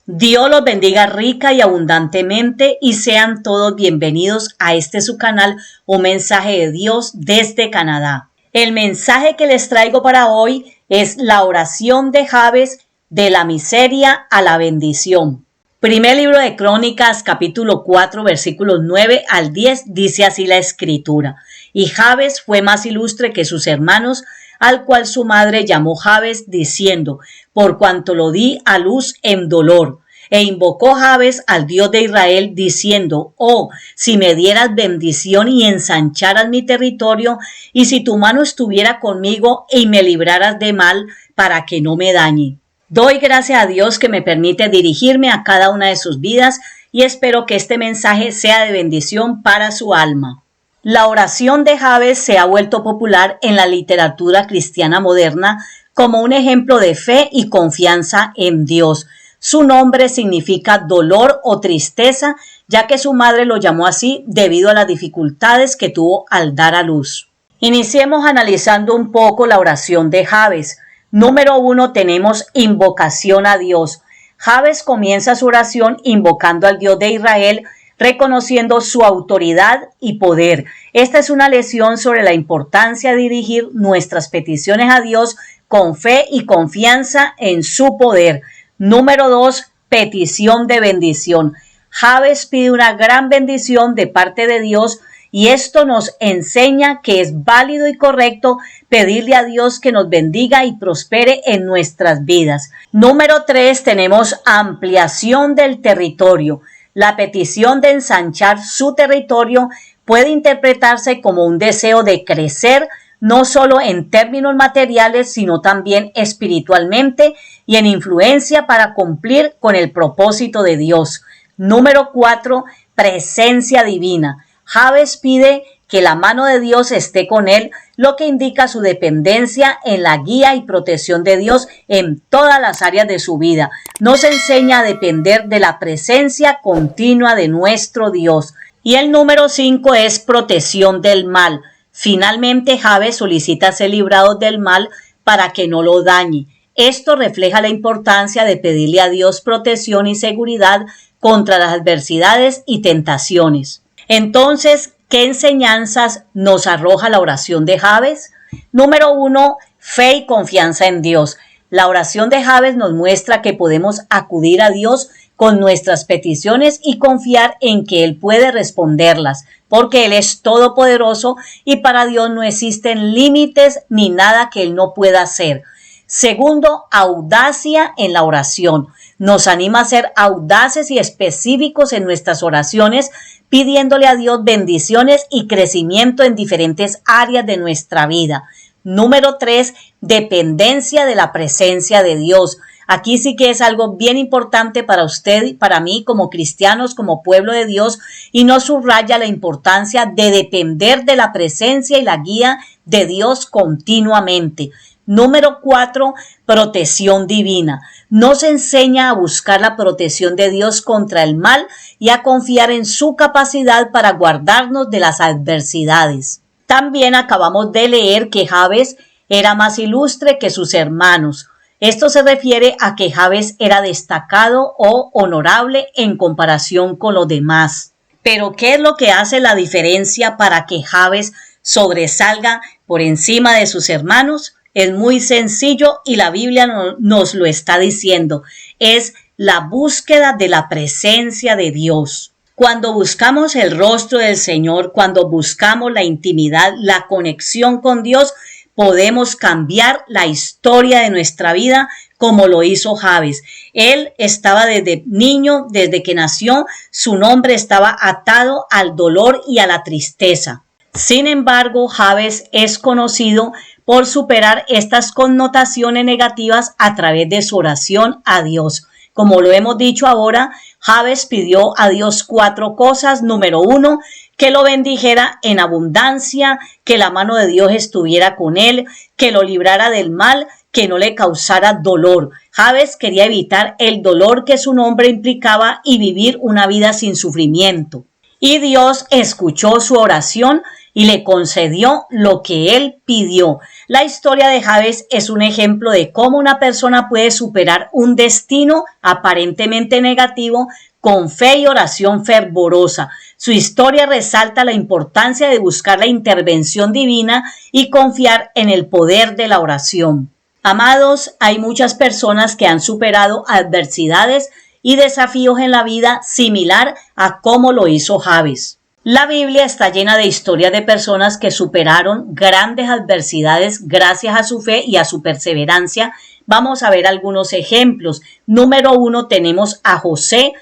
Dios los bendiga rica y abundantemente y sean todos bienvenidos a este su canal, Un Mensaje de Dios desde Canadá. El mensaje que les traigo para hoy es la oración de Jabes de la miseria a la bendición. Primer libro de Crónicas, capítulo 4, versículos 9 al 10, dice así la escritura. Y Jabes fue más ilustre que sus hermanos, al cual su madre llamó Jabes, diciendo, por cuanto lo di a luz en dolor. E invocó Jabes al Dios de Israel, diciendo, oh, si me dieras bendición y ensancharas mi territorio, y si tu mano estuviera conmigo y me libraras de mal, para que no me dañe. Doy gracias a Dios que me permite dirigirme a cada una de sus vidas y espero que este mensaje sea de bendición para su alma. La oración de Jabes se ha vuelto popular en la literatura cristiana moderna como un ejemplo de fe y confianza en Dios. Su nombre significa dolor o tristeza, ya que su madre lo llamó así debido a las dificultades que tuvo al dar a luz. Iniciemos analizando un poco la oración de Jabes. Número 1, tenemos invocación a Dios. Jabes comienza su oración invocando al Dios de Israel, reconociendo su autoridad y poder. Esta es una lección sobre la importancia de dirigir nuestras peticiones a Dios con fe y confianza en su poder. Número 2, petición de bendición. Jabes pide una gran bendición de parte de Dios y esto nos enseña que es válido y correcto pedirle a Dios que nos bendiga y prospere en nuestras vidas. Número 3, tenemos ampliación del territorio. La petición de ensanchar su territorio puede interpretarse como un deseo de crecer, no solo en términos materiales, sino también espiritualmente y en influencia para cumplir con el propósito de Dios. Número 4, presencia divina. Jabes pide que la mano de Dios esté con él, lo que indica su dependencia en la guía y protección de Dios en todas las áreas de su vida. Nos enseña a depender de la presencia continua de nuestro Dios. Y el número 5 es protección del mal. Finalmente, Jabes solicita ser librado del mal para que no lo dañe. Esto refleja la importancia de pedirle a Dios protección y seguridad contra las adversidades y tentaciones. Entonces, ¿qué enseñanzas nos arroja la oración de Jabes? Número 1, fe y confianza en Dios. La oración de Jabes nos muestra que podemos acudir a Dios con nuestras peticiones y confiar en que Él puede responderlas, porque Él es todopoderoso y para Dios no existen límites ni nada que Él no pueda hacer. Segundo, audacia en la oración. Nos anima a ser audaces y específicos en nuestras oraciones, pidiéndole a Dios bendiciones y crecimiento en diferentes áreas de nuestra vida. Número 3, dependencia de la presencia de Dios. Aquí sí que es algo bien importante para usted y para mí como cristianos, como pueblo de Dios, y nos subraya la importancia de depender de la presencia y la guía de Dios continuamente. Número 4, protección divina. Nos enseña a buscar la protección de Dios contra el mal y a confiar en su capacidad para guardarnos de las adversidades. También acabamos de leer que Jabes era más ilustre que sus hermanos. Esto se refiere a que Jabes era destacado o honorable en comparación con los demás. Pero, ¿qué es lo que hace la diferencia para que Jabes sobresalga por encima de sus hermanos? Es muy sencillo y la Biblia nos lo está diciendo. Es la búsqueda de la presencia de Dios. Cuando buscamos el rostro del Señor, cuando buscamos la intimidad, la conexión con Dios, podemos cambiar la historia de nuestra vida como lo hizo Jabes. Él estaba desde niño, desde que nació, su nombre estaba atado al dolor y a la tristeza. Sin embargo, Jabes es conocido por superar estas connotaciones negativas a través de su oración a Dios. Como lo hemos dicho ahora, Jabes pidió a Dios 4 cosas. Número 1, que lo bendijera en abundancia, que la mano de Dios estuviera con él, que lo librara del mal, que no le causara dolor. Jabes quería evitar el dolor que su nombre implicaba y vivir una vida sin sufrimiento. Y Dios escuchó su oración y le concedió lo que él pidió. La historia de Jabes es un ejemplo de cómo una persona puede superar un destino aparentemente negativo con fe y oración fervorosa. Su historia resalta la importancia de buscar la intervención divina y confiar en el poder de la oración. Amados, hay muchas personas que han superado adversidades y desafíos en la vida similar a cómo lo hizo Jabes. La Biblia está llena de historias de personas que superaron grandes adversidades gracias a su fe y a su perseverancia. Vamos a ver algunos ejemplos. Número 1 tenemos a José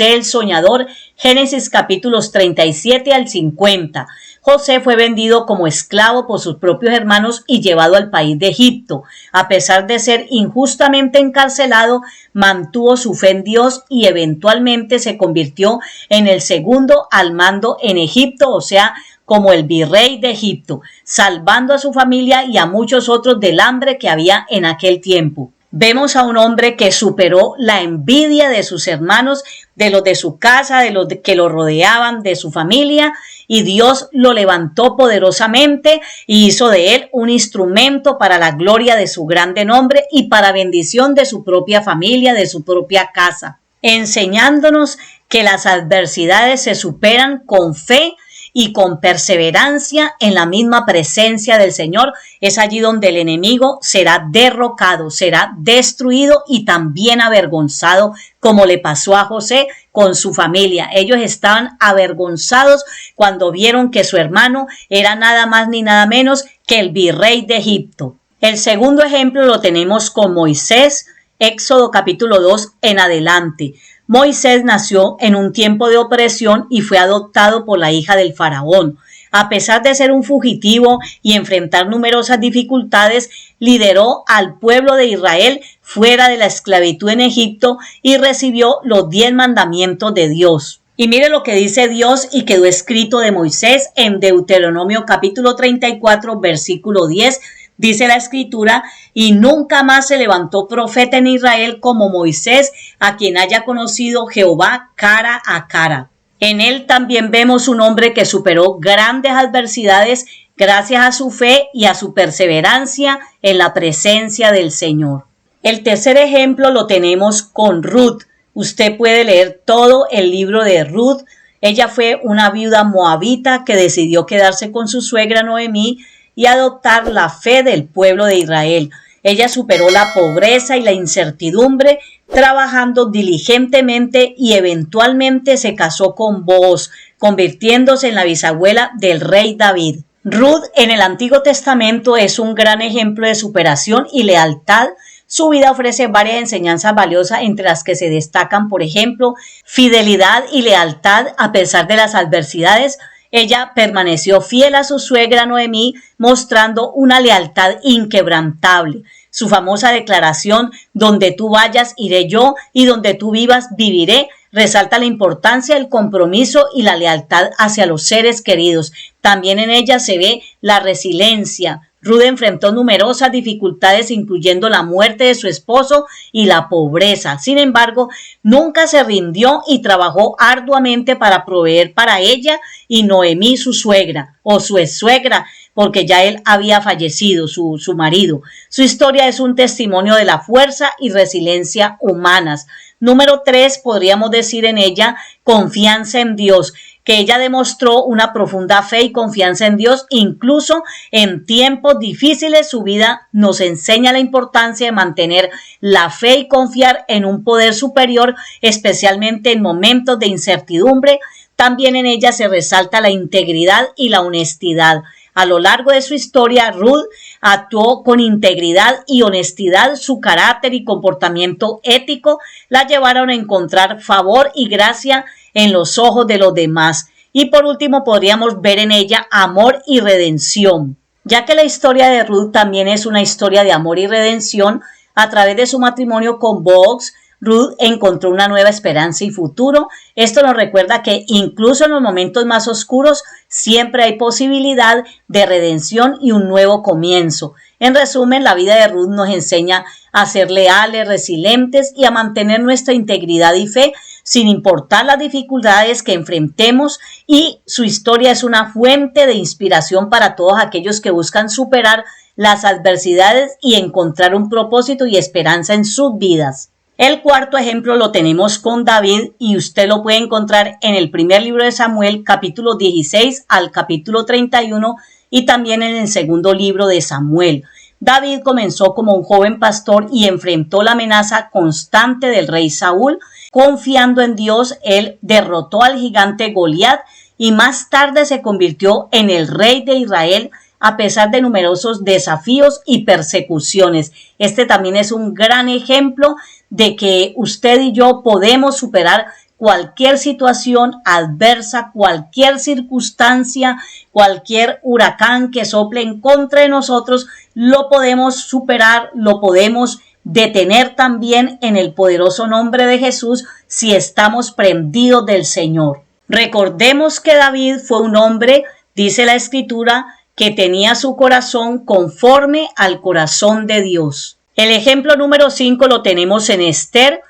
el soñador, Génesis capítulos 37 al 50. José fue vendido como esclavo por sus propios hermanos y llevado al país de Egipto. A pesar de ser injustamente encarcelado, mantuvo su fe en Dios y eventualmente se convirtió en el segundo al mando en Egipto, o sea, como el virrey de Egipto, salvando a su familia y a muchos otros del hambre que había en aquel tiempo. Vemos a un hombre que superó la envidia de sus hermanos, de los de su casa, de los que lo rodeaban, de su familia, y Dios lo levantó poderosamente y hizo de él un instrumento para la gloria de su grande nombre y para bendición de su propia familia, de su propia casa, enseñándonos que las adversidades se superan con fe y con perseverancia en la misma presencia del Señor. Es allí donde el enemigo será derrocado, será destruido y también avergonzado, como le pasó a José con su familia. Ellos estaban avergonzados cuando vieron que su hermano era nada más ni nada menos que el virrey de Egipto. El segundo ejemplo lo tenemos con Moisés, Éxodo capítulo 2 en adelante. Moisés nació en un tiempo de opresión y fue adoptado por la hija del faraón. A pesar de ser un fugitivo y enfrentar numerosas dificultades, lideró al pueblo de Israel fuera de la esclavitud en Egipto y recibió los 10 mandamientos de Dios. Y mire lo que dice Dios y quedó escrito de Moisés en Deuteronomio capítulo 34, versículo 10. Dice la escritura, y nunca más se levantó profeta en Israel como Moisés, a quien haya conocido Jehová cara a cara. En él también vemos un hombre que superó grandes adversidades gracias a su fe y a su perseverancia en la presencia del Señor. El tercer ejemplo lo tenemos con Ruth. Usted puede leer todo el libro de Ruth. Ella fue una viuda moabita que decidió quedarse con su suegra Noemí y adoptar la fe del pueblo de Israel. Ella superó la pobreza y la incertidumbre trabajando diligentemente y eventualmente se casó con Booz, convirtiéndose en la bisabuela del rey David. Ruth en el Antiguo Testamento es un gran ejemplo de superación y lealtad. Su vida ofrece varias enseñanzas valiosas, entre las que se destacan, por ejemplo, fidelidad y lealtad a pesar de las adversidades. Ella permaneció fiel a su suegra Noemí, mostrando una lealtad inquebrantable. Su famosa declaración, donde tú vayas, iré yo, y donde tú vivas, viviré, resalta la importancia del compromiso y la lealtad hacia los seres queridos. También en ella se ve la resiliencia. Ruth enfrentó numerosas dificultades, incluyendo la muerte de su esposo y la pobreza. Sin embargo, nunca se rindió y trabajó arduamente para proveer para ella y Noemí, su suegra, o su ex-suegra, porque ya él había fallecido, su marido. Su historia es un testimonio de la fuerza y resiliencia humanas. Número 3, podríamos decir en ella, confianza en Dios, que ella demostró una profunda fe y confianza en Dios, incluso en tiempos difíciles. Su vida nos enseña la importancia de mantener la fe y confiar en un poder superior, especialmente en momentos de incertidumbre. También en ella se resalta la integridad y la honestidad. A lo largo de su historia, Ruth actuó con integridad y honestidad. Su carácter y comportamiento ético la llevaron a encontrar favor y gracia en los ojos de los demás. Y por último, podríamos ver en ella amor y redención. Ya que la historia de Ruth también es una historia de amor y redención, a través de su matrimonio con Booz, Ruth encontró una nueva esperanza y futuro. Esto nos recuerda que incluso en los momentos más oscuros siempre hay posibilidad de redención y un nuevo comienzo. En resumen, la vida de Ruth nos enseña a ser leales, resilientes y a mantener nuestra integridad y fe, sin importar las dificultades que enfrentemos, y su historia es una fuente de inspiración para todos aquellos que buscan superar las adversidades y encontrar un propósito y esperanza en sus vidas. El cuarto ejemplo lo tenemos con David y usted lo puede encontrar en el primer libro de Samuel, capítulo 16 al capítulo 31 y también en el segundo libro de Samuel. David comenzó como un joven pastor y enfrentó la amenaza constante del rey Saúl. Confiando en Dios, él derrotó al gigante Goliat y más tarde se convirtió en el rey de Israel a pesar de numerosos desafíos y persecuciones. Este también es un gran ejemplo de que usted y yo podemos superar cualquier situación adversa, cualquier circunstancia, cualquier huracán que sople en contra de nosotros, lo podemos superar, lo podemos detener también en el poderoso nombre de Jesús si estamos prendidos del Señor. Recordemos que David fue un hombre, dice la Escritura, que tenía su corazón conforme al corazón de Dios. El ejemplo número 5 lo tenemos en Esther.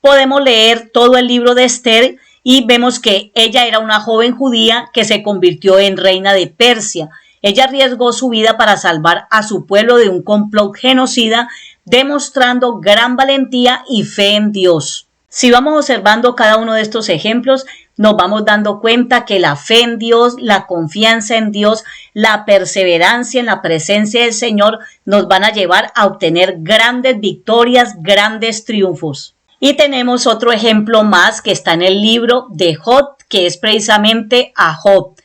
Podemos leer todo el libro de Esther y vemos que ella era una joven judía que se convirtió en reina de Persia. Ella arriesgó su vida para salvar a su pueblo de un complot genocida, demostrando gran valentía y fe en Dios. Si vamos observando cada uno de estos ejemplos, nos vamos dando cuenta que la fe en Dios, la confianza en Dios, la perseverancia en la presencia del Señor nos van a llevar a obtener grandes victorias, grandes triunfos. Y tenemos otro ejemplo más que está en el libro de Job, que es precisamente a Job.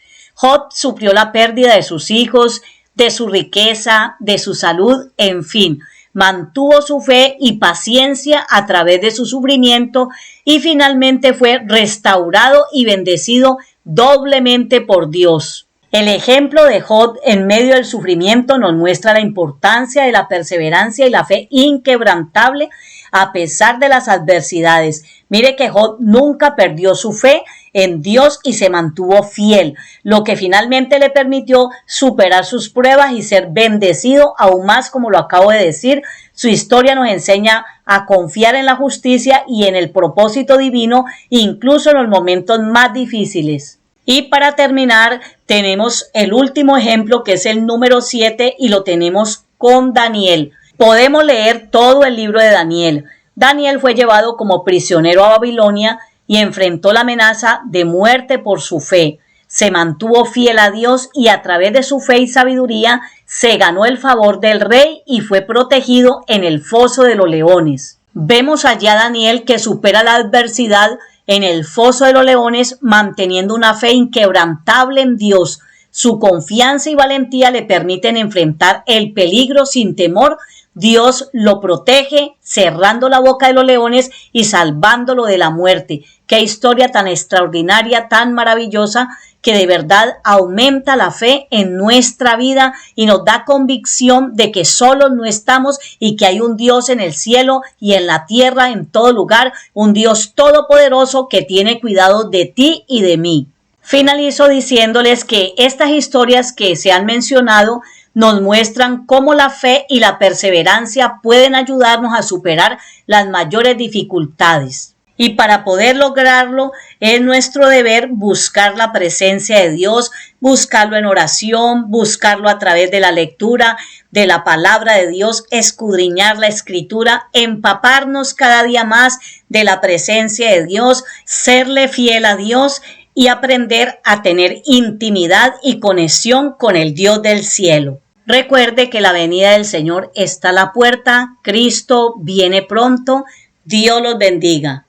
Job sufrió la pérdida de sus hijos, de su riqueza, de su salud, en fin. Mantuvo su fe y paciencia a través de su sufrimiento y finalmente fue restaurado y bendecido doblemente por Dios. El ejemplo de Job en medio del sufrimiento nos muestra la importancia de la perseverancia y la fe inquebrantable a pesar de las adversidades. Mire que Job nunca perdió su fe en Dios y se mantuvo fiel, lo que finalmente le permitió superar sus pruebas y ser bendecido aún más, como lo acabo de decir. Su historia nos enseña a confiar en la justicia y en el propósito divino, incluso en los momentos más difíciles. Y para terminar, tenemos el último ejemplo, que es el número 7, y lo tenemos con Daniel. Podemos leer todo el libro de Daniel. Daniel fue llevado como prisionero a Babilonia y enfrentó la amenaza de muerte por su fe. Se mantuvo fiel a Dios y a través de su fe y sabiduría se ganó el favor del rey y fue protegido en el foso de los leones. Vemos allá a Daniel que supera la adversidad en el foso de los leones manteniendo una fe inquebrantable en Dios. Su confianza y valentía le permiten enfrentar el peligro sin temor. Dios lo protege, cerrando la boca de los leones y salvándolo de la muerte. Qué historia tan extraordinaria, tan maravillosa, que de verdad aumenta la fe en nuestra vida y nos da convicción de que solos no estamos y que hay un Dios en el cielo y en la tierra, en todo lugar, un Dios todopoderoso que tiene cuidado de ti y de mí. Finalizo diciéndoles que estas historias que se han mencionado nos muestran cómo la fe y la perseverancia pueden ayudarnos a superar las mayores dificultades. Y para poder lograrlo es nuestro deber buscar la presencia de Dios, buscarlo en oración, buscarlo a través de la lectura de la palabra de Dios, escudriñar la Escritura, empaparnos cada día más de la presencia de Dios, serle fiel a Dios y aprender a tener intimidad y conexión con el Dios del cielo. Recuerde que la venida del Señor está a la puerta. Cristo viene pronto. Dios los bendiga.